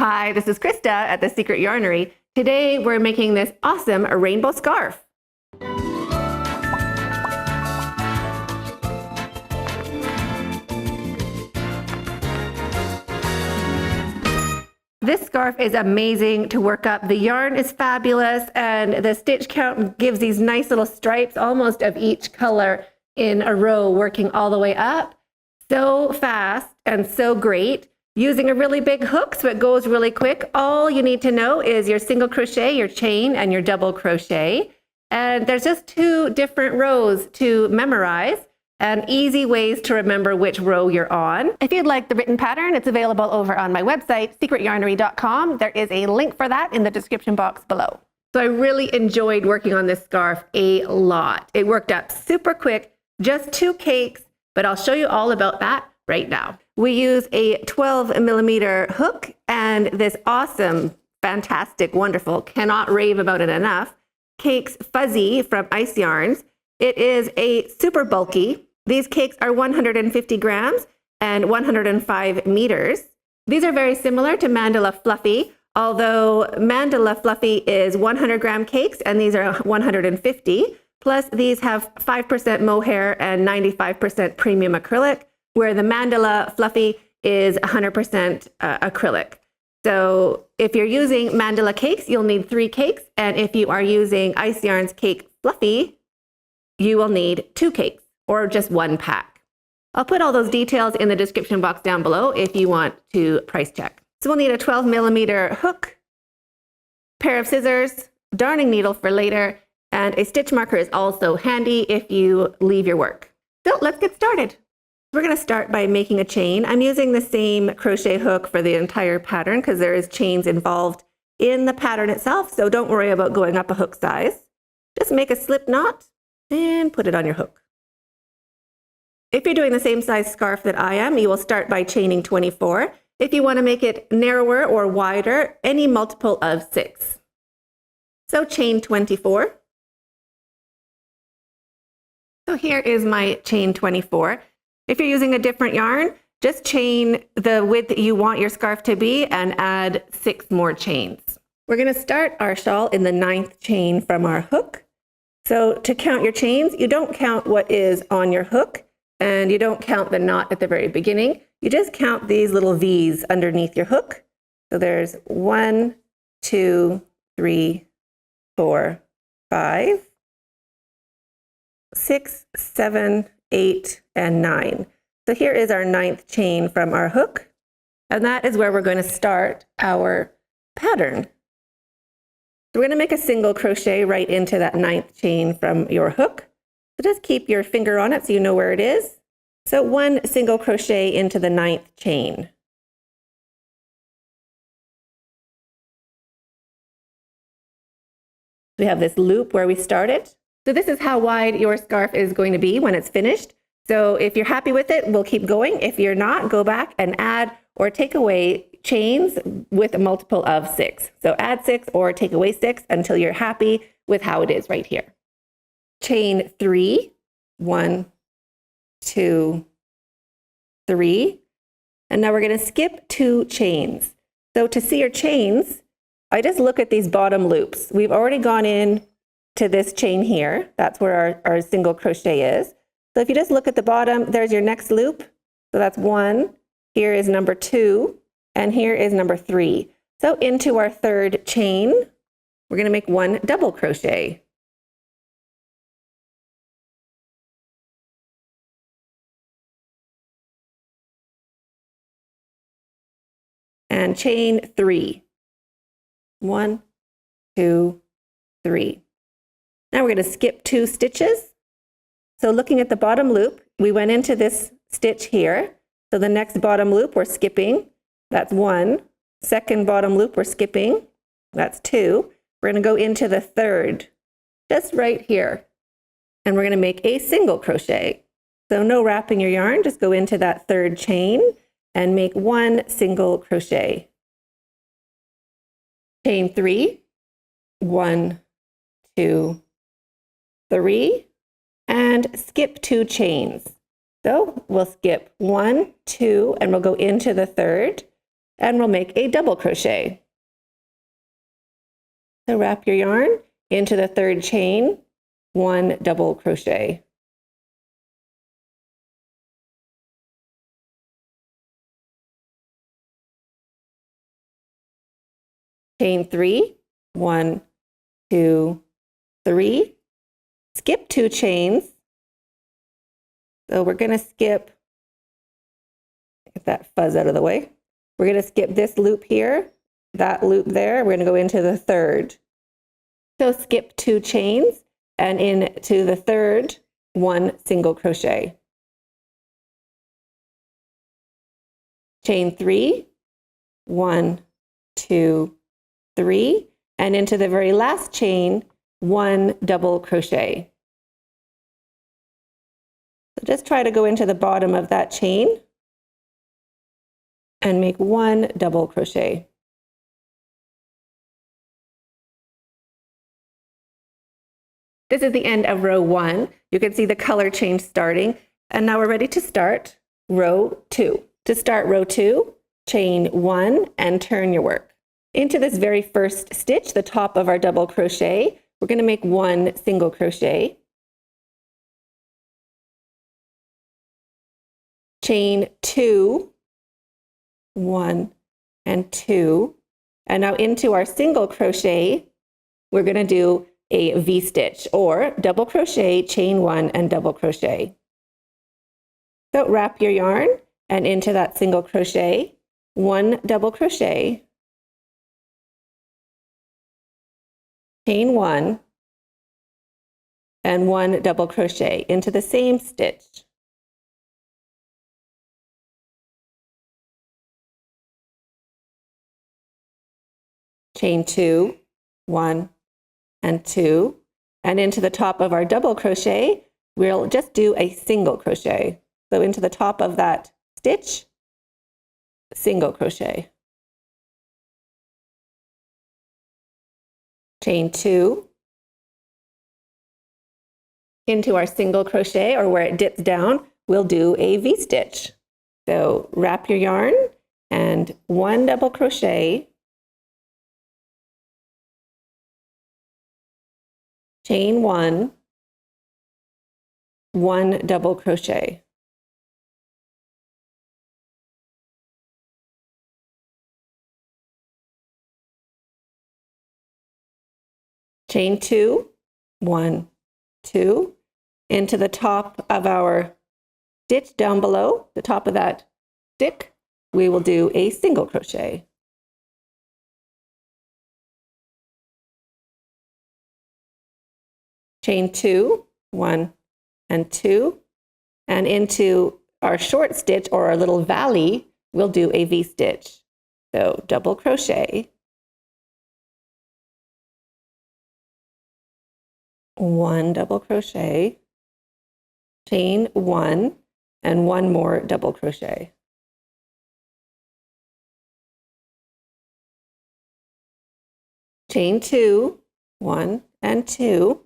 Hi, this is Krista at The Secret Yarnery. Today we're making this awesome rainbow scarf. This scarf is amazing to work up. The yarn is fabulous and the stitch count gives these nice little stripes, almost of each color in a row, working all the way up. So fast and so great. Using a really big hook so it goes really quick. All you need to know is your single crochet, your chain, and your double crochet. And there's just 2 different rows to memorize and easy ways to remember which row you're on. If you'd like the written pattern, it's available over on my website, secretyarnery.com. There is a link for that in the description box below. So I really enjoyed working on this scarf a lot. It worked up super quick, just 2 cakes, but I'll show you all about that right now. We use a 12mm hook and this awesome, fantastic, wonderful, cannot rave about it enough, Cakes Fuzzy from Ice Yarns. It is a super bulky. These cakes are 150 grams and 105 meters. These are very similar to Mandala Fluffy, although Mandala Fluffy is 100-gram cakes and these are 150. Plus these have 5% mohair and 95% premium acrylic, where the Mandala Fluffy is 100% acrylic. So if you're using Mandala cakes, you'll need 3 cakes. And if you are using Ice Yarns Cake Fluffy, you will need 2 cakes or just 1 pack. I'll put all those details in the description box down below if you want to price check. So we'll need a 12mm hook, pair of scissors, darning needle for later, and a stitch marker is also handy if you leave your work. So let's get started. We're going to start by making a chain. I'm using the same crochet hook for the entire pattern because there is chains involved in the pattern itself, so don't worry about going up a hook size. Just make a slip knot and put it on your hook. If you're doing the same size scarf that I am, you will start by chaining 24. If you want to make it narrower or wider, any multiple of 6. So chain 24. So here is my chain 24. If you're using a different yarn, just chain the width that you want your scarf to be and add 6 more chains. We're going to start our shawl in the 9th chain from our hook. So to count your chains, you don't count what is on your hook and you don't count the knot at the very beginning. You just count these little V's underneath your hook. So there's 1, 2, 3, 4, 5, 6, 7, 8, and 9. So here is our 9th chain from our hook, and that is where we're going to start our pattern. So we're going to make a single crochet right into that 9th chain from your hook. So just keep your finger on it so you know where it is. So 1 single crochet into the 9th chain. We have this loop where we started. So this is how wide your scarf is going to be when it's finished. So if you're happy with it, we'll keep going. If you're not, go back and add or take away chains with a multiple of 6. So add 6 or take away 6 until you're happy with how it is right here. Chain 3, 1, 2, 3. And now we're going to skip 2 chains. So to see your chains, I just look at these bottom loops. We've already gone in to this chain here. That's where our single crochet is. So if you just look at the bottom, there's your next loop. So that's 1. Here is number 2. And here is number 3. So into our 3rd chain, we're going to make 1 double crochet. And chain 3. 1, 2, 3. Now we're going to skip 2 stitches. So looking at the bottom loop, we went into this stitch here. So the next bottom loop we're skipping, that's 1. Second bottom loop we're skipping, that's 2. We're going to go into the 3rd, just right here. And we're going to make a single crochet. So no wrapping your yarn, just go into that 3rd chain and make 1 single crochet. Chain 3, 1, 2, 3, and skip 2 chains. So we'll skip 1, 2, and we'll go into the 3rd, and we'll make a double crochet. So wrap your yarn into the third chain, 1 double crochet. Chain 3, 1, 2, 3. Skip 2 chains. So we're going to skip, get that fuzz out of the way. We're going to skip this loop here, that loop there. We're going to go into the third. So skip 2 chains and into the third, 1 single crochet. Chain 3, 1, 2, 3, and into the very last chain, 1 double crochet. So just try to go into the bottom of that chain and make 1 double crochet. This is the end of row 1. You can see the color change starting, and now we're ready to start row 2. To start row 2, chain 1 and turn your work. Into this very first stitch, the top of our double crochet, we're going to make 1 single crochet. Chain 2, 1 and 2. And now into our single crochet, we're going to do a V-stitch, or double crochet, chain 1 and double crochet. So wrap your yarn and into that single crochet, 1 double crochet, chain 1, and 1 double crochet into the same stitch. Chain 2, 1 and 2, and into the top of our double crochet, we'll just do a single crochet. So into the top of that stitch, single crochet. Chain 2, into our single crochet, or where it dips down, we'll do a V-stitch. So wrap your yarn and 1 double crochet, chain 1, 1 double crochet. Chain 2, 1, 2, into the top of our stitch down below, the top of that stick, we will do a single crochet. Chain 2, 1 and 2, and into our short stitch, or our little valley, we'll do a V-stitch. So double crochet, 1 double crochet, chain 1, and 1 more double crochet. Chain 2, 1 and 2,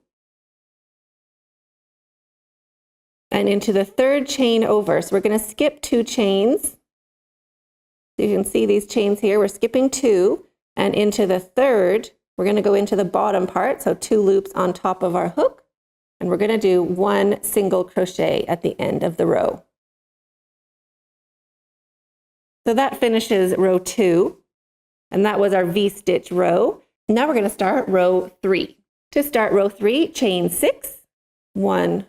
and into the third chain over. So we're going to skip 2 chains. So you can see these chains here. We're skipping 2, and into the third, we're going to go into the bottom part, so 2 loops on top of our hook, and we're going to do 1 single crochet at the end of the row. So that finishes row 2, and that was our V-stitch row. Now we're going to start row 3. To start row 3, chain 6, 1,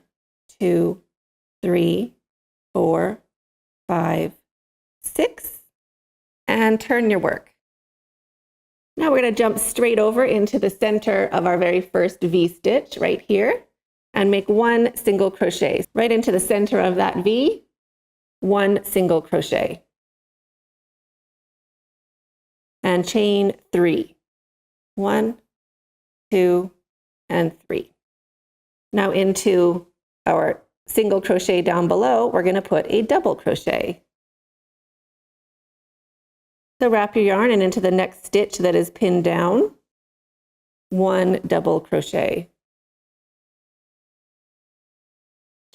2, 3, 4, 5, 6, and turn your work. Now we're going to jump straight over into the center of our very first V-stitch right here and make 1 single crochet. Right into the center of that V, 1 single crochet. And chain 3. 1, 2, and 3. Now into our single crochet down below, we're going to put a double crochet. So wrap your yarn and into the next stitch that is pinned down, 1 double crochet.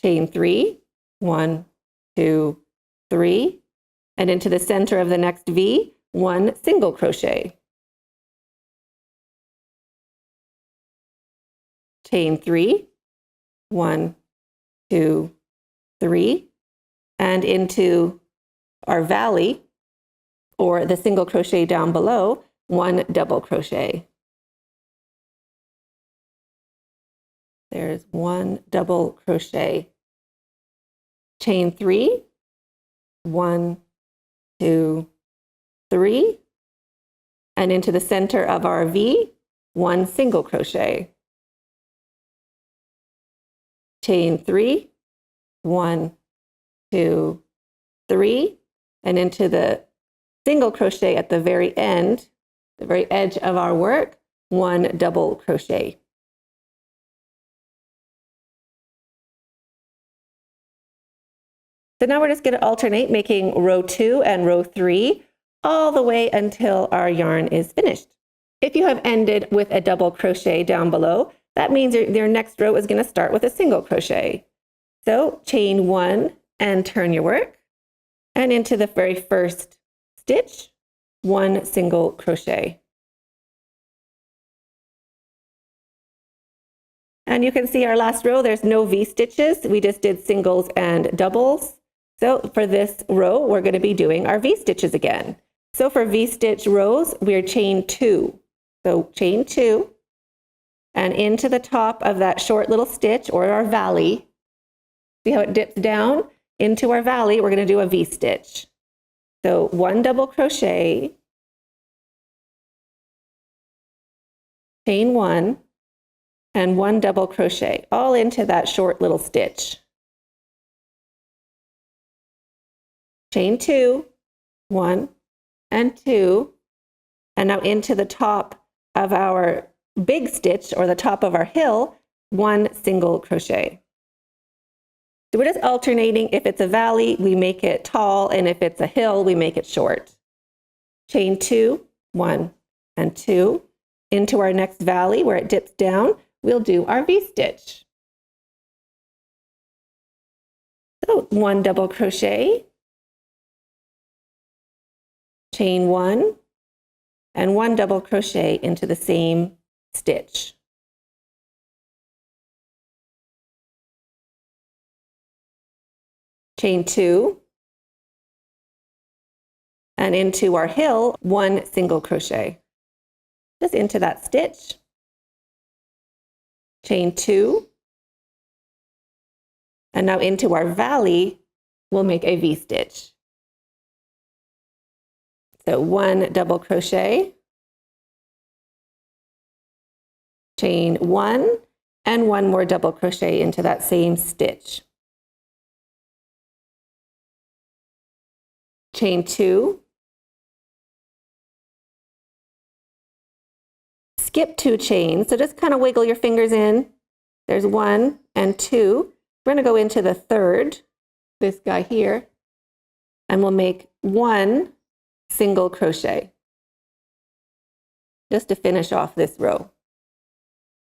Chain 3, 1, 2, 3, and into the center of the next V, 1 single crochet. Chain 3, 1, 2, 3, and into our valley, or the single crochet down below, 1 double crochet. There's 1 double crochet. Chain 3, 1, 2, 3, and into the center of our V, 1 single crochet. Chain 3, 1, 2, 3, and into the single crochet at the very end, the very edge of our work, 1 double crochet. So now we're just going to alternate making row 2 and row 3 all the way until our yarn is finished. If you have ended with a double crochet down below, that means your next row is going to start with a single crochet. So chain 1 and turn your work, and into the very first stitch, 1 single crochet. And you can see our last row, there's no V stitches. We just did singles and doubles. So for this row, we're going to be doing our V stitches again. So for V stitch rows, we're chain 2. So chain 2, and into the top of that short little stitch, or our valley, see how it dips down? Into our valley, we're going to do a V stitch. So 1 double crochet, chain 1, and 1 double crochet, all into that short little stitch. Chain 2, 1 and 2, and now into the top of our big stitch, or the top of our hill, 1 single crochet. So we're just alternating. If it's a valley, we make it tall, and if it's a hill, we make it short. Chain 2, 1 and 2. Into our next valley where it dips down, we'll do our V stitch. So 1 double crochet, chain 1, and 1 double crochet into the same stitch. Chain 2, and into our hill, 1 single crochet. Just into that stitch. Chain 2, and now into our valley, we'll make a V stitch. So 1 double crochet, chain 1, and 1 more double crochet into that same stitch. Chain 2, skip 2 chains, so just kind of wiggle your fingers in. There's 1 and 2. We're going to go into the third, this guy here, and we'll make 1 single crochet just to finish off this row.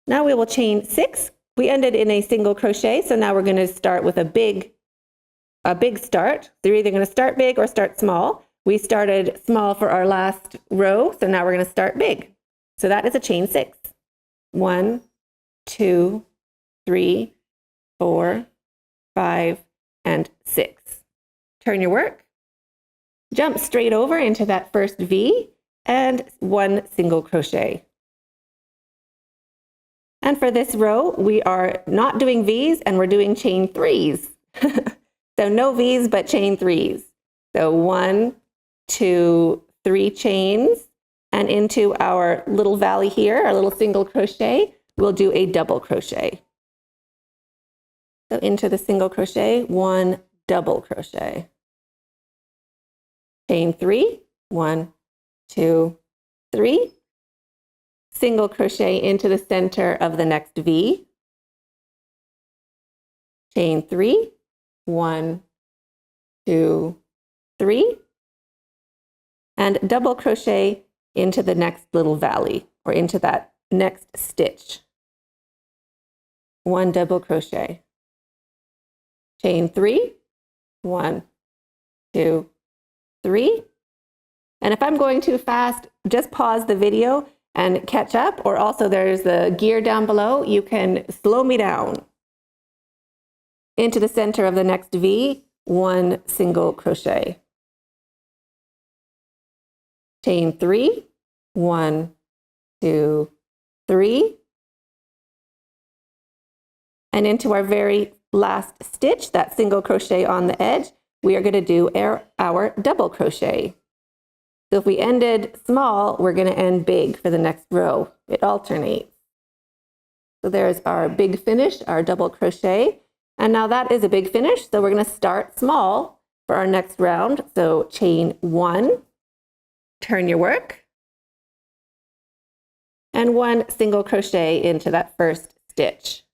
Now we will chain 6. We ended in a single crochet, so now we're going to start with a big start. They're either going to start big or start small. We started small for our last row, so now we're going to start big. So that is a chain 6. 1, 2, 3, 4, 5, and 6. Turn your work. Jump straight over into that first V and 1 single crochet. And for this row, we are not doing V's, and we're doing chain 3s. So no V's, but chain 3s. So 1, 2, 3 chains, and into our little valley here, our little single crochet, we'll do a double crochet. So into the single crochet, 1 double crochet. Chain 3, 1, 2, 3. Single crochet into the center of the next V. Chain 3, 1, 2, 3. And double crochet into the next little valley, or into that next stitch. 1 double crochet. Chain 3, 1, 2, 3. And if I'm going too fast, just pause the video and catch up, or also there's the gear down below. You can slow me down. Into the center of the next V, 1 single crochet. Chain 3, 1, 2, 3. And into our very last stitch, that single crochet on the edge, we are going to do our double crochet. So if we ended small, we're going to end big for the next row. It alternates. So there's our big finish, our double crochet. And now that is a big finish, so we're going to start small for our next round. So chain 1, turn your work, and 1 single crochet into that first stitch.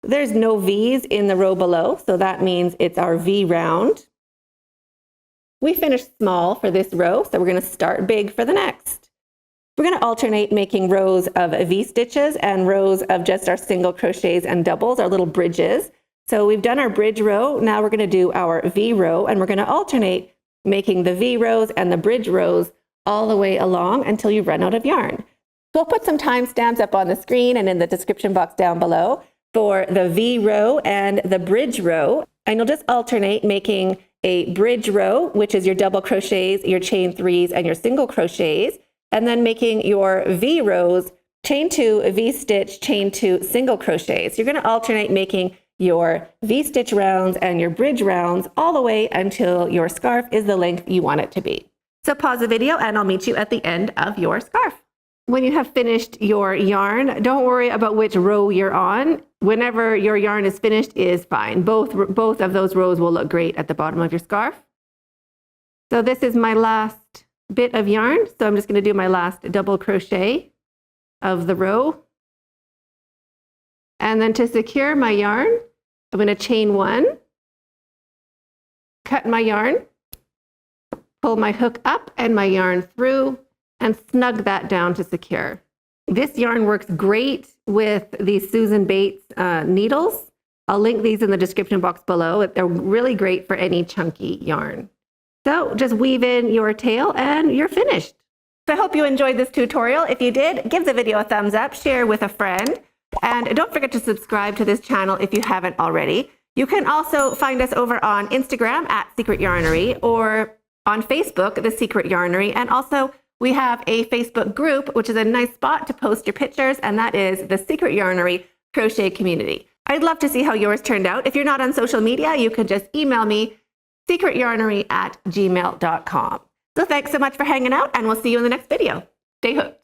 There's no V's in the row below, so that means it's our V round. We finished small for this row, so we're going to start big for the next. We're going to alternate making rows of V stitches and rows of just our single crochets and doubles, our little bridges. So we've done our bridge row. Now we're going to do our V row, and we're going to alternate making the V rows and the bridge rows all the way along until you run out of yarn. So we'll put some timestamps up on the screen and in the description box down below for the V row and the bridge row. And you'll just alternate making a bridge row, which is your double crochets, your chain 3s, and your single crochets, and then making your V rows, chain 2, V stitch, chain 2, single crochets. You're going to alternate making your V stitch rounds and your bridge rounds all the way until your scarf is the length you want it to be. So pause the video and I'll meet you at the end of your scarf. When you have finished your yarn, don't worry about which row you're on. Whenever your yarn is finished is fine. Both of those rows will look great at the bottom of your scarf. So this is my last bit of yarn. So I'm just going to do my last double crochet of the row. And then to secure my yarn, I'm going to chain 1, cut my yarn, pull my hook up and my yarn through, and snug that down to secure. This yarn works great with these Susan Bates needles. I'll link these in the description box below. They're really great for any chunky yarn. So just weave in your tail and you're finished. So I hope you enjoyed this tutorial. If you did, give the video a thumbs up, share with a friend, and don't forget to subscribe to this channel if you haven't already. You can also find us over on Instagram at Secret Yarnery or on Facebook, The Secret Yarnery, and also we have a Facebook group, which is a nice spot to post your pictures, and that is the Secret Yarnery Crochet Community. I'd love to see how yours turned out. If you're not on social media, you could just email me, secretyarnery@gmail.com. So thanks so much for hanging out, and we'll see you in the next video. Stay hooked.